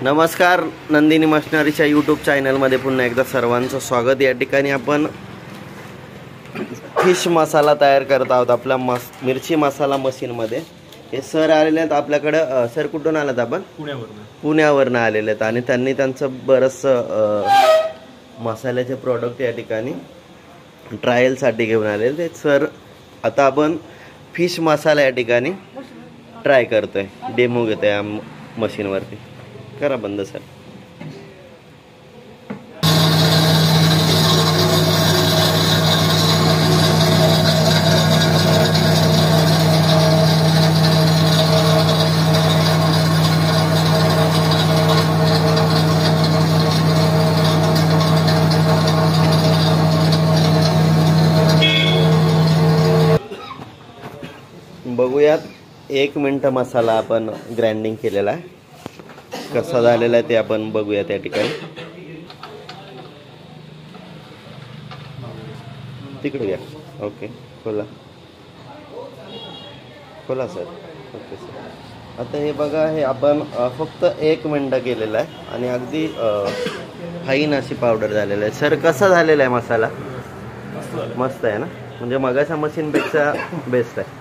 नमस्कार, नंदिनी मशनरीच्या यूट्यूब चॅनलमध्ये पुन्हा एकदा सर्वांचं स्वागत। या ठिकाणी आपण फिश मसाला तयार करत आहोत आपल्या मिरची मसाला मशीनमध्ये। हे सर आलेले आहेत आपल्याकडे। सर कुठून आलात आपण? पुण्यावरून आलेले आहेत आणि त्यांनी त्यांचं बरंच मसाल्याचे प्रोडक्ट या ठिकाणी ट्रायलसाठी घेऊन आलेले आहेत। सर आता आपण फिश मसाला या ठिकाणी ट्राय करतोय, डेमो घेतोय या मशीनवरती। करा बंद सर। बघूयात 1 मिनिट मसाला आपण ग्राइंडिंग केलेला आहे, कसा झालेला आहे ते आपण बघूया त्या ठिकाणी। तिकडे घ्या। ओके, खोला खोला सर। ओके सर, आता हे बघा, हे आपण फक्त 1 मिनिट केलेला आहे आणि अगदी फाईन अशी पावडर झालेला आहे। सर कसा झालेला आहे मसाला? मस्त आहे ना, म्हणजे मगाच्या मशीनपेक्षा बेस्ट आहे।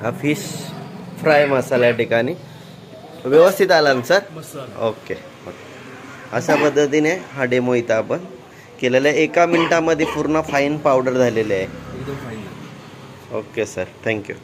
हा फिश फ्राय मसाला या ठिकाणी व्यवस्थित आला ना सर? ओके, अशा पद्धतीने हा डेमो इथं आपण केलेला आहे। 1 मिनिटामध्ये पूर्ण फाईन पावडर झालेली आहे। Okay sir, thank you.